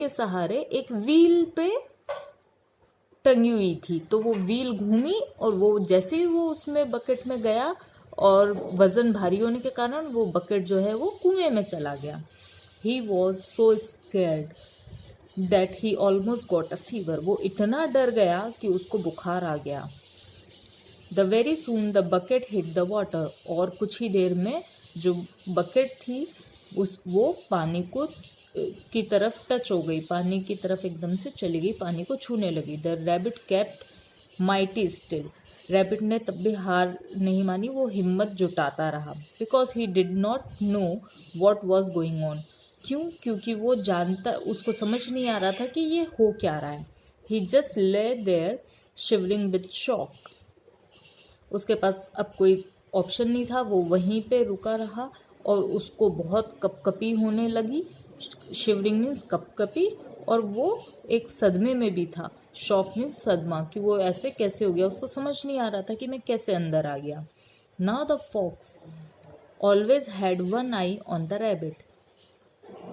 के सहारे एक व्हील पे टंगी हुई थी। तो वो व्हील घूमी और वो जैसे ही वो उसमें बकेट में गया और वजन भारी होने के कारण वो बकेट जो है वो कुएं में चला गया। He was so scared that he almost got a fever. वो इतना डर गया कि उसको बुखार आ गया। The very soon the bucket hit the water. और कुछ ही देर में जो बकेट थी वो पानी को की तरफ टच हो गई, पानी की तरफ एकदम से चली गई, पानी को छूने लगी। The rabbit kept mighty still. Rabbit ने तब भी हार नहीं मानी, वो हिम्मत जुटाता रहा। Because he did not know what was going on. क्यों? क्योंकि वो जानता, उसको समझ नहीं आ रहा था कि ये हो क्या रहा है। He just lay there shivering with shock. उसके पास अब कोई ऑप्शन नहीं था, वो वहीं पे रुका रहा और उसको बहुत कपकपी होने लगी। शिवरिंग मीन्स कपकपी, और वो एक सदमे में भी था। शॉक मीन्स सदमा, कि वो ऐसे कैसे हो गया, उसको समझ नहीं आ रहा था कि मैं कैसे अंदर आ गया। Now the fox always had one eye on the rabbit.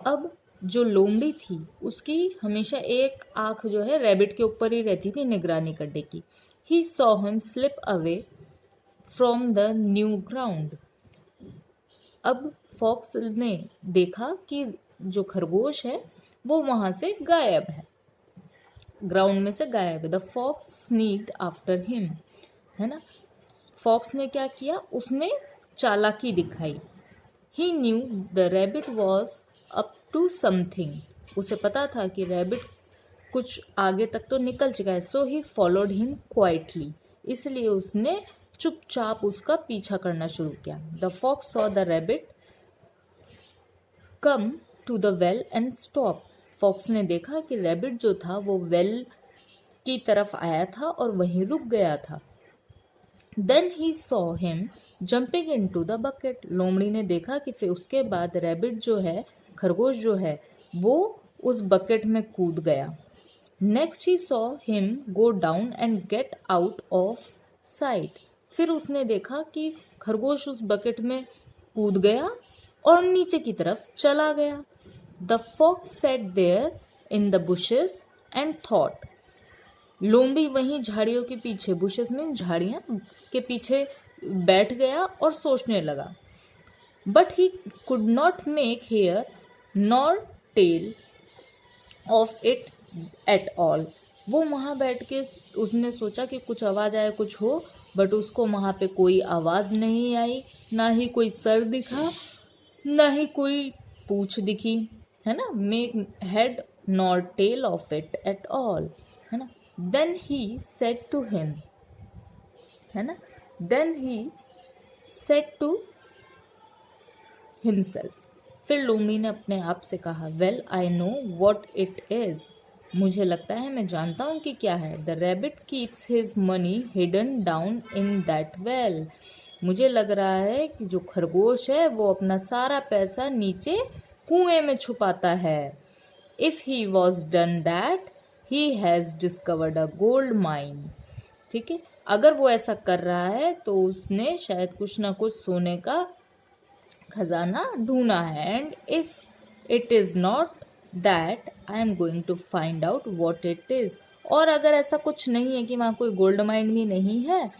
अब जो लोमड़ी थी उसकी हमेशा एक आंख जो है रैबिट के ऊपर ही रहती थी निगरानी करने की। ही saw him slip away from the new ground. अब फॉक्स ने देखा कि जो खरगोश है वो वहां से गायब है, ग्राउंड में से गायब है। The fox sneaked after him, है ना। फॉक्स ने क्या किया, उसने चालाकी दिखाई। He knew the rabbit was up to something. उसे पता था कि रैबिट कुछ आगे तक तो निकल चुका है। So he followed him quietly. इसलिए उसने चुपचाप उसका पीछा करना शुरू किया। The fox saw the rabbit come to the well and stop. Fox ने देखा कि रैबिट जो था वो वेल की तरफ आया था और वहीं रुक गया था। Then he saw him jumping into the bucket. लोमड़ी ने देखा कि फिर उसके बाद रैबिट जो है, खरगोश जो है, वो उस बकेट में कूद गया। Next he saw him go down and get out of site. फिर उसने देखा कि खरगोश उस बकेट में कूद गया और नीचे की तरफ चला गया। The fox sat there in the bushes and thought. लोमड़ी वहीं झाड़ियों के पीछे, बुशेस में झाड़ियां के पीछे बैठ गया और सोचने लगा। But he could not make hair nor tail of it at all. वो वहां बैठ के उसने सोचा कि कुछ आवाज आए, कुछ हो, बट उसको वहां पे कोई आवाज नहीं आई, ना ही कोई सर दिखा, ना ही कोई पूंछ दिखी, है ना। Make head nor tail of it at all, है ना। Then he said to him, है ना, then he said to himself. फिर लोमड़ी ने अपने आप से कहा, well I know what it is. मुझे लगता है मैं जानता हूं कि क्या है। The rabbit keeps his money hidden down in that well. मुझे लग रहा है कि जो खरगोश है वो अपना सारा पैसा नीचे कुएं में छुपाता है। If he was done that he has discovered a gold mine. ठीक है, अगर वो ऐसा कर रहा है तो उसने शायद कुछ ना कुछ सोने का खजाना ढूंढा है। And if it is not that I am going to find out what it is. और अगर ऐसा कुछ नहीं है कि वहां कोई गोल्ड माइन भी नहीं है,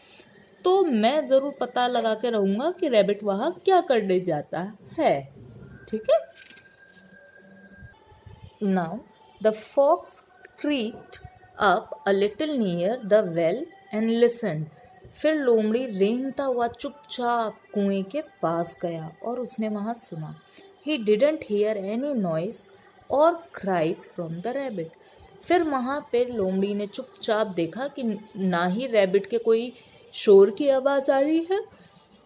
तो मैं जरूर पता लगा के रहूंगा कि रैबिट वहां क्या करने जाता है। ठीक है। Now the fox creaked up a little near the well and listened. फिर लोमड़ी रेंगता हुआ चुपचाप कुएं के पास गया और उसने वहां सुना। He didn't hear any noise or cries from the rabbit. फिर वहां पे लोमड़ी ने चुपचाप देखा कि ना ही रैबिट के कोई शोर की आवाज आ रही है,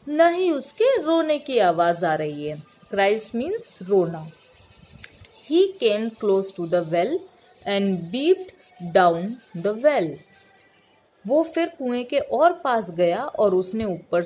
ना ही उसके रोने की आवाज आ रही है। Cries means रोना। He came close to the well and beeped down the well. वो फिर कुएं के और पास गया और उसने ऊपर